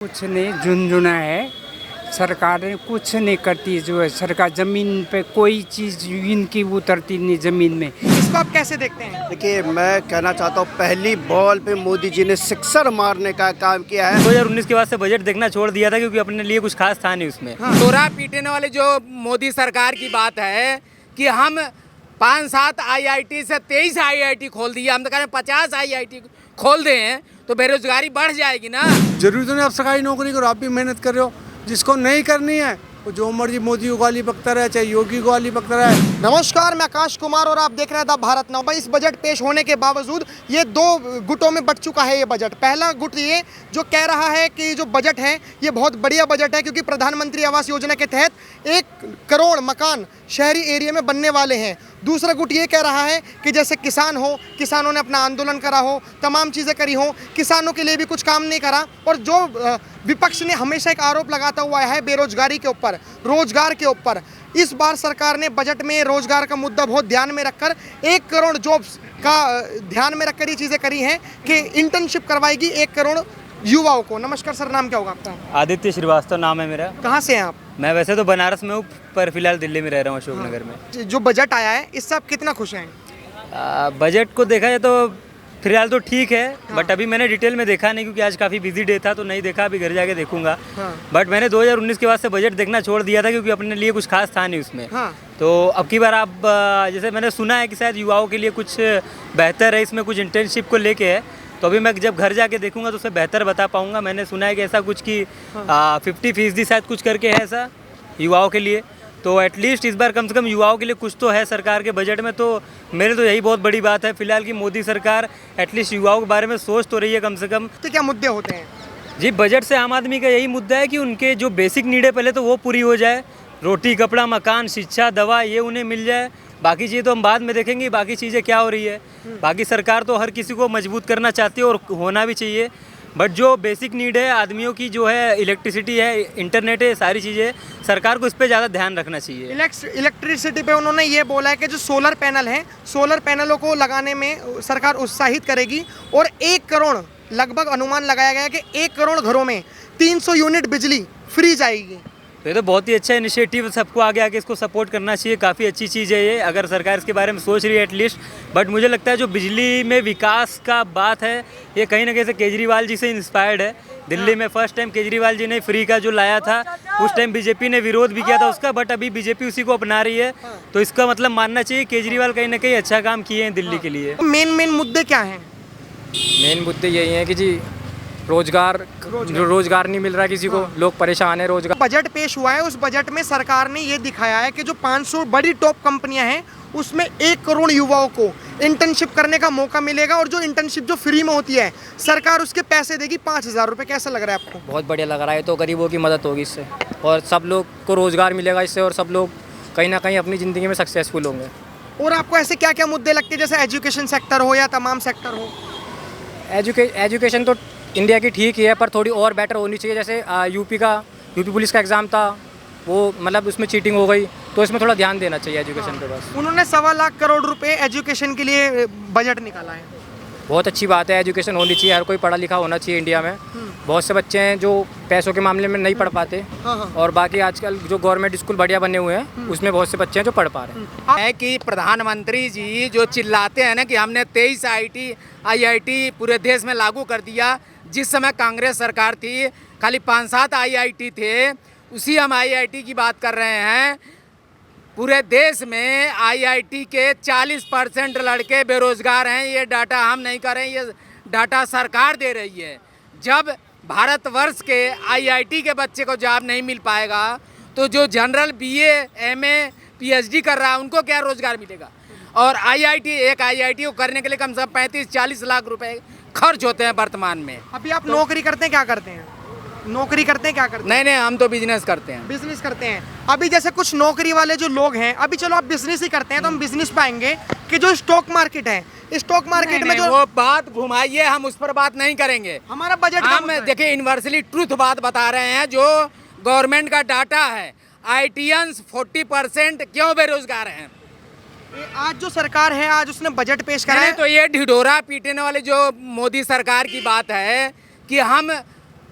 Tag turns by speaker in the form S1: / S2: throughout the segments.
S1: कुछ नहीं, झुनझुना है। सरकार कुछ नहीं करती, जो है सरकार जमीन पे कोई चीज इनकी उतरती नहीं जमीन में।
S2: इसको आप कैसे देखते हैं?
S3: देखिए, मैं कहना चाहता हूँ पहली बॉल पे मोदी जी ने सिक्सर मारने का काम किया है।
S4: 2019 के बाद से बजट देखना छोड़ दिया था क्योंकि अपने लिए कुछ खास था नहीं उसमें।
S5: तोरा पीटने वाले जो मोदी सरकार की बात है कि हम 5-7 आईआईटी से 23 आईआईटी खोल दिया, हम तो कह रहे हैं 50 आईआईटी खोल दें तो बेरोजगारी बढ़ जाएगी ना।
S6: जरूरी तो नहीं आप सरकारी नौकरी करो, आप भी मेहनत कर रहे हो। जिसको नहीं करनी है वो जो मर्जी मोदी को गाली बकता रहे, चाहे योगी को गाली बकता रहे।
S2: नमस्कार, मैं आकाश कुमार और आप देख रहे हैं द भारत नाउ। भाई, इस बजट पेश होने के बावजूद ये दो गुटों में बट चुका है ये बजट। पहला गुट ये जो कह रहा है कि जो बजट है ये बहुत बढ़िया बजट है क्योंकि प्रधानमंत्री आवास योजना के तहत 1 करोड़ मकान शहरी एरिया में बनने वाले हैं। दूसरा गुट ये कह रहा है कि जैसे किसान हो, किसानों ने अपना आंदोलन करा हो, तमाम चीज़ें करी हो, किसानों के लिए भी कुछ काम नहीं करा। और जो विपक्ष ने हमेशा एक आरोप लगाता हुआ है बेरोजगारी के ऊपर, रोजगार के ऊपर, इस बार सरकार ने बजट में रोजगार का मुद्दा बहुत ध्यान में रखकर 1 करोड़ जॉब्स का ध्यान में रखकर ये चीज़ें करी हैं कि इंटर्नशिप करवाएगी 1 करोड़ युवाओं को। नमस्कार सर, नाम क्या होगा आपका?
S4: आदित्य श्रीवास्तव नाम है मेरा।
S2: कहाँ से हैं आप?
S4: मैं वैसे तो बनारस में हूँ पर फिलहाल दिल्ली में रह रहा हूँ, अशोकनगर में।
S2: जो बजट आया है इससे आप कितना खुश हैं?
S4: बजट को देखा जाए तो फिलहाल तो ठीक है, बट अभी मैंने डिटेल में देखा नहीं क्योंकि आज काफ़ी बिजी डे था तो नहीं देखा, अभी घर जाके देखूंगा। बट मैंने 2019 के बाद से बजट देखना छोड़ दिया था क्योंकि अपने लिए कुछ खास था नहीं उसमें। तो अब की बार आप जैसे मैंने सुना है कि शायद युवाओं के लिए कुछ बेहतर है, इसमें कुछ इंटर्नशिप को लेके है, तो अभी मैं जब घर जाके देखूंगा तो उसे बेहतर बता पाऊंगा। मैंने सुना है कि ऐसा कुछ कि 50% शायद कुछ करके है ऐसा युवाओं के लिए, तो एटलीस्ट इस बार कम से कम युवाओं के लिए कुछ तो है सरकार के बजट में। तो मेरे तो यही बहुत बड़ी बात है फिलहाल कि मोदी सरकार एटलीस्ट युवाओं के बारे में सोच तो रही है कम से कम।
S2: तो क्या मुद्दे होते हैं?
S4: जी, बजट से आम आदमी का यही मुद्दा है कि उनके जो बेसिक नीड है पहले तो वो पूरी हो जाए, रोटी कपड़ा मकान शिक्षा दवा ये उन्हें मिल जाए। बाकी चीज़ें तो हम बाद में देखेंगे बाकी चीज़ें क्या हो रही है। बाकी सरकार तो हर किसी को मजबूत करना चाहती है और होना भी चाहिए, बट जो बेसिक नीड है आदमियों की जो है इलेक्ट्रिसिटी है, इंटरनेट है, सारी चीज़ें सरकार को इस पे ज़्यादा ध्यान रखना चाहिए।
S2: इलेक्ट्रिसिटी पे उन्होंने ये बोला है कि जो सोलर पैनल हैं, सोलर पैनलों को लगाने में सरकार उत्साहित करेगी और 1 करोड़ लगभग अनुमान लगाया गया है कि 1 करोड़ घरों में 300 यूनिट बिजली फ्री जाएगी।
S4: तो ये तो बहुत ही अच्छा इनिशिएटिव, सबको आगे आके इसको सपोर्ट करना चाहिए। काफ़ी अच्छी चीज़ है ये अगर सरकार इसके बारे में सोच रही है एटलीस्ट। बट मुझे लगता है जो बिजली में विकास का बात है ये कहीं ना कहीं से केजरीवाल जी से इंस्पायर्ड है। दिल्ली में फर्स्ट टाइम केजरीवाल जी ने फ्री का जो लाया था उस टाइम बीजेपी ने विरोध भी किया था उसका, बट अभी बीजेपी उसी को अपना रही है। तो इसका मतलब मानना चाहिए केजरीवाल कहीं ना कहीं अच्छा काम किए हैं दिल्ली के लिए।
S2: मेन मुद्दे क्या हैं?
S7: मेन मुद्दे यही हैं कि जी रोजगार नहीं मिल रहा किसी को, लोग परेशान है रोजगार।
S2: बजट पेश हुआ है, उस बजट में सरकार ने ये दिखाया है कि जो 500 बड़ी टॉप कंपनियां हैं उसमें 1 करोड़ युवाओं को इंटर्नशिप करने का मौका मिलेगा और जो इंटर्नशिप जो फ्री में होती है सरकार उसके पैसे देगी 5,000 रुपये। कैसा लग रहा है आपको?
S7: बहुत बढ़िया लग रहा है, तो गरीबों की मदद होगी इससे और सब लोग को रोजगार मिलेगा इससे और सब लोग कहीं ना कहीं अपनी ज़िंदगी में सक्सेसफुल होंगे।
S2: और आपको ऐसे क्या क्या मुद्दे लगते हैं जैसे एजुकेशन सेक्टर हो या तमाम सेक्टर हो?
S7: एजुकेशन तो इंडिया की ठीक ही है पर थोड़ी और बेटर होनी चाहिए। जैसे यूपी पुलिस का एग्ज़ाम था वो मतलब उसमें चीटिंग हो गई, तो इसमें थोड़ा ध्यान देना चाहिए एजुकेशन पे बस।
S2: उन्होंने 1.25 लाख करोड़ रुपए एजुकेशन के लिए बजट निकाला है।
S7: बहुत अच्छी बात है, एजुकेशन होनी चाहिए, हर कोई पढ़ा लिखा होना चाहिए इंडिया में। बहुत से बच्चे हैं जो पैसों के मामले में नहीं पढ़ पाते और बाकी आजकल जो गवर्नमेंट स्कूल बढ़िया बने हुए हैं उसमें बहुत से बच्चे हैं जो पढ़ पा रहे हैं।
S5: है कि प्रधानमंत्री जी जो चिल्लाते हैं ना कि हमने 23 आईआईटी पूरे देश में लागू कर दिया, जिस समय कांग्रेस सरकार थी खाली 5-7 आईआईटी थे, उसी हम आईआईटी की बात कर रहे हैं। पूरे देश में आईआईटी के 40% लड़के बेरोजगार हैं। ये डाटा हम नहीं कर रहे हैं, ये डाटा सरकार दे रही है। जब भारतवर्ष के आईआईटी के बच्चे को जॉब नहीं मिल पाएगा तो जो जनरल बीए, एमए, पीएचडी कर रहा है उनको क्या रोजगार मिलेगा? और एक आईआईटी को करने के लिए कम से कम 35-40 लाख रुपए खर्च होते हैं वर्तमान में।
S2: अभी आप नौकरी करते हैं, क्या करते हैं? नौकरी करते हैं, क्या करते हैं?
S5: नहीं, हम तो बिजनेस करते हैं।
S2: बिजनेस करते हैं। अभी जैसे कुछ नौकरी वाले जो लोग हैं, अभी चलो आप बिजनेस ही करते हैं तो हम बिजनेस पाएंगे कि जो स्टॉक मार्केट है, स्टॉक मार्केट में जो
S5: वो बात घुमाइए, हम उस पर बात नहीं करेंगे।
S2: हमारा बजट
S5: हम देखिए यूनिवर्सली ट्रूथ बात बता रहे हैं, जो गवर्नमेंट का डाटा है। आईटीएंस 40% क्यों बेरोजगार हैं?
S2: आज जो सरकार है आज उसने बजट पेश करा है
S5: तो ये ढिढोरा पीटने वाले जो मोदी सरकार की बात है कि हम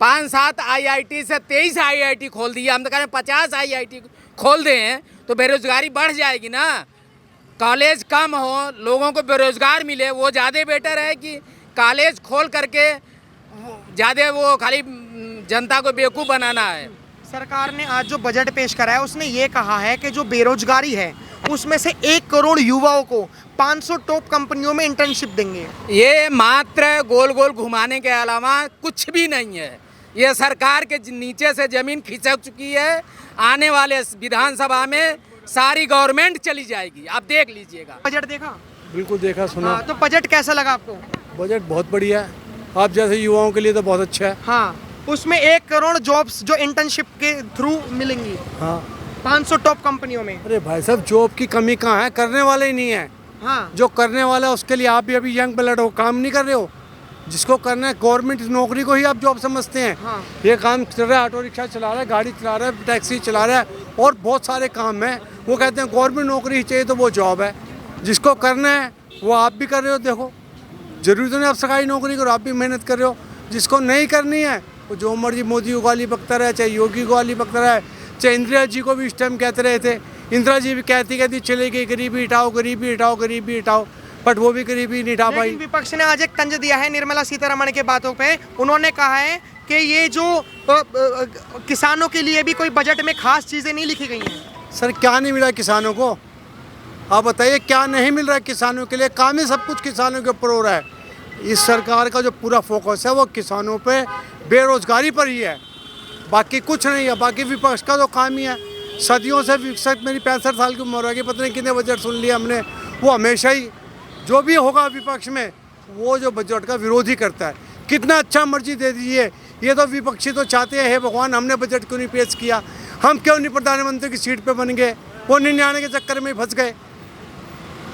S5: 5-7 IIT से 23 IIT खोल दिया। हम तो कह रहे हैं 50 IIT खोल दें तो बेरोजगारी बढ़ जाएगी ना। कॉलेज कम हो, लोगों को बेरोजगार मिले, वो ज़्यादा बेटर है कि कॉलेज खोल करके ज़्यादा वो खाली जनता को बेवकूफ़ बनाना है।
S2: सरकार ने आज जो बजट पेश करा है उसने ये कहा है कि जो बेरोजगारी है उसमें से 1 करोड़ युवाओं को 500 टॉप कंपनियों में इंटर्नशिप देंगे।
S5: ये मात्र गोल गोल घुमाने के अलावा कुछ भी नहीं है। ये सरकार के नीचे से ज़मीन खिसक चुकी है। आने वाले विधानसभा में सारी गवर्नमेंट चली जाएगी, आप देख लीजिएगा।
S2: बजट देखा?
S6: बिल्कुल देखा सुना।
S2: हाँ, तो बजट कैसा लगा आपको?
S6: बजट बहुत बढ़िया है, आप जैसे युवाओं के लिए तो बहुत अच्छा है।
S2: हाँ, उसमें 1 करोड़ जॉब्स जो इंटर्नशिप के थ्रू मिलेंगी।
S6: हाँ
S2: 500 टॉप कंपनियों में।
S6: अरे भाई साहब, जॉब की कमी कहाँ है, करने वाले ही नहीं है।
S2: हाँ,
S6: जो करने वाला है उसके लिए आप भी अभी यंग ब्लड हो, काम नहीं कर रहे हो। जिसको करना है गवर्नमेंट नौकरी को ही आप जॉब समझते हैं।
S2: हाँ।
S6: ये काम चल रहा है, ऑटो रिक्शा चला रहा है, गाड़ी चला रहा है, टैक्सी चला रहा है और बहुत सारे काम हैं। वो कहते हैं गवर्नमेंट नौकरी ही चाहिए तो वो जॉब है। जिसको करना है वो आप भी कर रहे हो। देखो, जरूरी तो नहीं आप सरकारी नौकरी करो, आप भी मेहनत कर रहे हो। जिसको नहीं करनी है वो जो मर्जी मोदी को गाली बकता रहे, चाहे योगी को गाली बकता रहे, चाहे इंदिरा जी को भी इस टाइम कहते रहे थे। इंदिरा जी भी कहती चले गई गरीबी हटाओ, गरीबी हटाओ, गरीबी हटाओ, बट वो भी गरीबी नहीं हटा पाई।
S2: लेकिन विपक्ष ने आज एक तंज दिया है निर्मला सीतारमण के बातों पे। उन्होंने कहा है कि ये जो किसानों के लिए भी कोई बजट में खास चीज़ें नहीं लिखी गई हैं।
S6: सर क्या नहीं मिला किसानों को, आप बताइए क्या नहीं मिल रहा है किसानों के लिए? काम ही सब कुछ किसानों के ऊपर हो रहा है। इस सरकार का जो पूरा फोकस है वो किसानों पे, बेरोजगारी पर ही है, बाकी कुछ नहीं है। बाकी विपक्ष का तो काम ही है सदियों से। विपक्ष, मेरी 65 साल की उम्र होगी, पता नहीं कितने बजट सुन लिया हमने। वो हमेशा ही जो भी होगा विपक्ष में वो जो बजट का विरोध ही करता है। कितना अच्छा मर्जी दे दीजिए, ये तो विपक्षी तो चाहते हैं हे भगवान हमने बजट क्यों नहीं पेश किया, हम क्यों नहीं प्रधानमंत्री की सीट पे बन गए। वो 99 के चक्कर में फंस गए,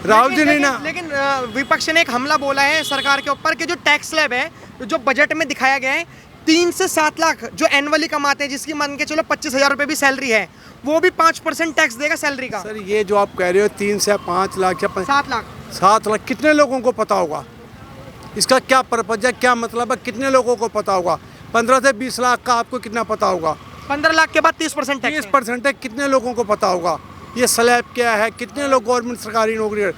S6: राहुल जी नहीं ना।
S2: लेकिन विपक्ष ने एक हमला बोला है सरकार के ऊपर कि जो टैक्स स्लैब है जो बजट में दिखाया गया है 3 से 7 लाख जो एनुअली कमाते हैं, जिसकी मान के चलो 25,000 रुपये भी सैलरी है, वो भी 5% टैक्स देगा सैलरी का।
S6: सर ये जो आप कह रहे हो 3 से 5 लाख या 7 लाख, कितने लोगों को पता होगा इसका क्या पर्पज है, क्या मतलब है, कितने लोगों को पता होगा? 15 से 20 लाख का आपको कितना पता होगा?
S2: 15 लाख के बाद 30% टैक्स।
S6: 30% है, कितने लोगों को पता होगा? ये स्लैब क्या है, कितने लोग गवर्नमेंट सरकारी नौकरी।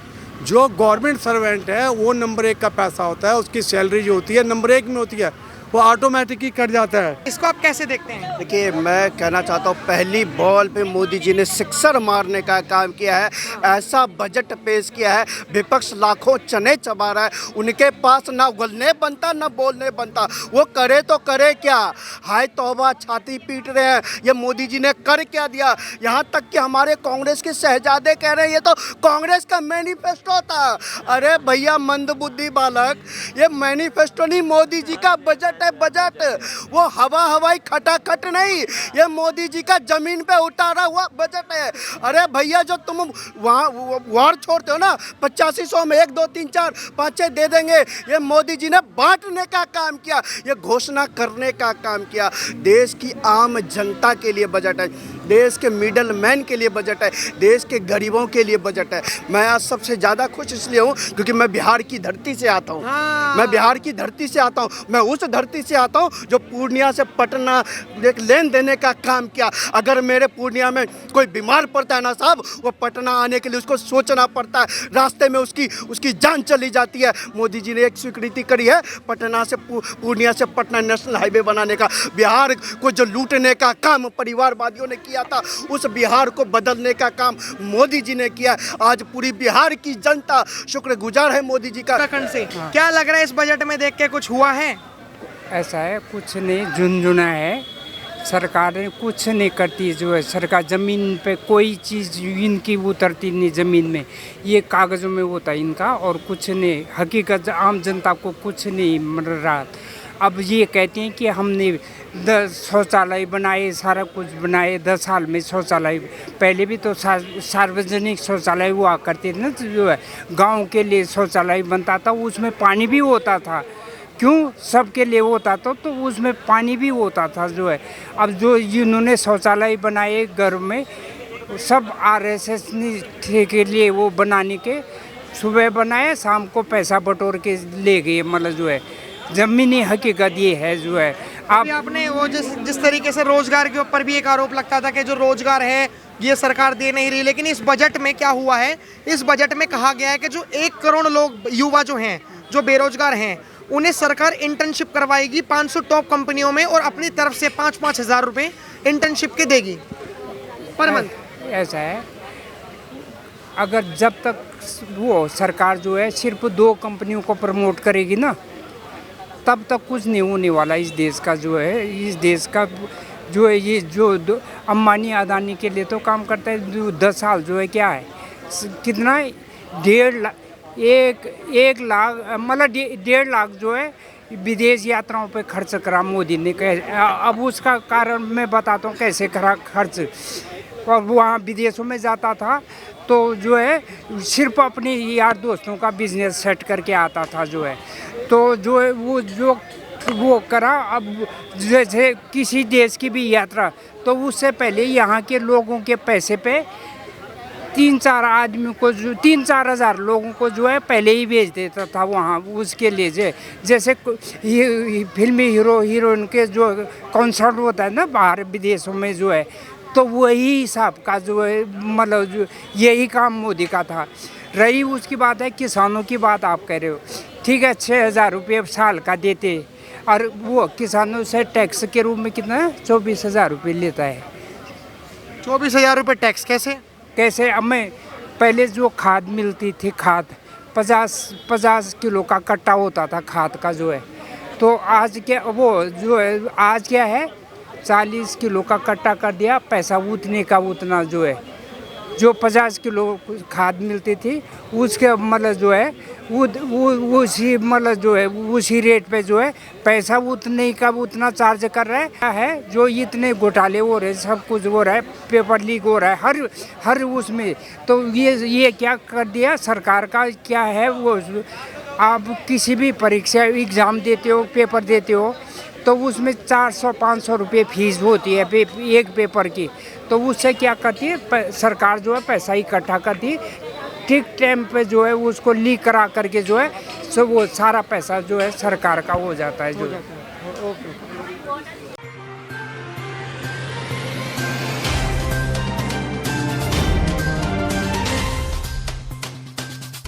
S6: जो गवर्नमेंट सर्वेंट है वो नंबर 1 का पैसा होता है, उसकी सैलरी जो होती है नंबर 1 में होती है, वो ऑटोमेटिक ही कट जाता है।
S2: इसको आप कैसे देखते हैं?
S3: देखिए, मैं कहना चाहता हूँ पहली बॉल पे मोदी जी ने सिक्सर मारने का काम किया है। ऐसा बजट पेश किया है, विपक्ष लाखों चने चबा रहा है, उनके पास ना उगलने बनता ना बोलने बनता। वो करे तो करे क्या, हाय तौबा, छाती पीट रहे हैं। ये मोदी जी ने कर क्या दिया? यहाँ तक कि हमारे कांग्रेस के शहजादे कह रहे हैं ये तो कांग्रेस का मैनिफेस्टो था। अरे भैया मंदबुद्धि बालक, ये मैनिफेस्टो नहीं, मोदी जी का बजट है। बजट वो हवाई खटाखट नहीं, ये मोदी जी का जमीन पे उतारा हुआ बजट है। अरे भैया, जो तुम वहाँ वार छोड़ते हो ना, 8500 में 1 2 3 4 5 6 दे देंगे, ये मोदी जी ने बांटने का काम किया, ये घोषणा करने का काम किया। देश की आम जनता के लिए बजट है, देश के मिडल मैन के लिए बजट है, देश के गरीबों के लिए बजट है। मैं आज सबसे ज़्यादा खुश इसलिए हूँ क्योंकि मैं बिहार की धरती से आता हूँ। मैं बिहार की धरती से आता हूँ, मैं उस धरती से आता हूँ जो पूर्णिया से पटना एक लेन देने का काम किया। अगर मेरे पूर्णिया में कोई बीमार पड़ता है ना साहब, वो पटना आने के लिए उसको सोचना पड़ता है, रास्ते में उसकी जान चली जाती है। मोदी जी ने एक स्वीकृति करी है पटना से पूर्णिया से पटना नेशनल हाईवे बनाने का। बिहार को जो लूटने का काम परिवारवादियों ने किया था, उस बिहार को बदलने का काम मोदी जी ने किया। आज पूरी बिहार की जनता शुक्रगुजार है मोदी जी का।
S2: उत्तराखंड से क्या लग रहा है इस बजट में देख के, कुछ हुआ है?
S1: ऐसा है, कुछ नहीं, झुनझुना है। सरकार ने कुछ नहीं करती, जो है सरकार ज़मीन पे कोई चीज़ इनकी उतरती नहीं ज़मीन में, ये कागज़ों में होता है इनका, और कुछ नहीं हकीकत आम जनता को कुछ नहीं मिल रहा। अब ये कहते हैं कि हमने 10 शौचालय बनाए, सारा कुछ बनाए 10 साल में शौचालय। पहले भी तो सार्वजनिक शौचालय हुआ करते थे ना, जो है गांव के लिए शौचालय बनता था, उसमें पानी भी होता था। क्यों? सबके लिए होता था तो उसमें पानी भी होता था, जो है। अब जो इन्होंने शौचालय बनाए घर में, सब RSS के लिए वो बनाने के, सुबह बनाए शाम को पैसा बटोर के ले गए, मतलब जो है। ज़मीनी हकीकत ये है जो है। आप
S2: अभी आपने वो जिस तरीके से रोजगार के ऊपर भी एक आरोप लगता था कि जो रोजगार है ये सरकार दे नहीं रही, लेकिन इस बजट में क्या हुआ है, इस बजट में कहा गया है कि जो 1 करोड़ लोग युवा जो हैं जो बेरोजगार हैं उन्हें सरकार इंटर्नशिप करवाएगी 500 टॉप कंपनियों में और अपनी तरफ से 5-5 हज़ार रुपये इंटर्नशिप के देगी पर मंथ।
S1: ऐसा है, अगर जब तक वो सरकार जो है सिर्फ 2 कंपनियों को प्रमोट करेगी ना, तब तक कुछ नहीं होने वाला इस देश का जो है। इस देश का जो है ये जो अंबानी अदानी के लिए तो काम करता है 10 साल जो है क्या है कितना 1.5 लाख 1 लाख मतलब 1.5 लाख जो है विदेश यात्राओं पे खर्च करा मोदी ने। अब उसका कारण मैं बताता हूँ कैसे करा खर्च। और वहाँ विदेशों में जाता था तो जो है सिर्फ अपने यार दोस्तों का बिजनेस सेट करके आता था जो है। तो जो है वो करा। अब जैसे किसी देश की भी यात्रा तो उससे पहले यहाँ के लोगों के पैसे पे 3-4 आदमी को जो 3-4 हज़ार लोगों को जो है पहले ही भेज देता था वहाँ उसके लिए। जैसे फिल्मी हीरो हीरोइन के जो कॉन्सर्ट होता है ना बाहर विदेशों में जो है, तो वही हिसाब का जो है मतलब जो यही काम मोदी का था। रही उसकी बात है किसानों की बात आप कह रहे हो, ठीक है 6,000 रुपये साल का देते और वो किसानों से टैक्स के रूप में कितना 24,000 रुपये लेता है।
S2: 24,000 रुपये टैक्स कैसे?
S1: अब मैं पहले जो खाद मिलती थी, खाद 50 किलो का कट्टा होता था खाद का जो है, तो आज क्या वो जो है आज क्या है 40 किलो का कट्टा कर दिया। पैसा उतने का उतना जो है जो 50 किलो खाद मिलती थी उसके मतलब जो है उसी मतलब जो है उसी रेट पे जो है पैसा उतने का उतना चार्ज कर रहा है। जो इतने घोटाले हो रहे सब कुछ हो रहा है, पेपर लीक हो रहा है हर उसमें। तो ये क्या कर दिया सरकार का क्या है वो, आप किसी भी परीक्षा एग्ज़ाम देते हो पेपर देते हो तो उसमें 400-500 रुपये फीस होती है एक पेपर की। तो उससे क्या करती है सरकार जो है पैसा इकट्ठा करती है, ठीक टाइम पे जो है उसको लीक करा करके जो है सो वो सारा पैसा जो है सरकार का हो जाता है जो।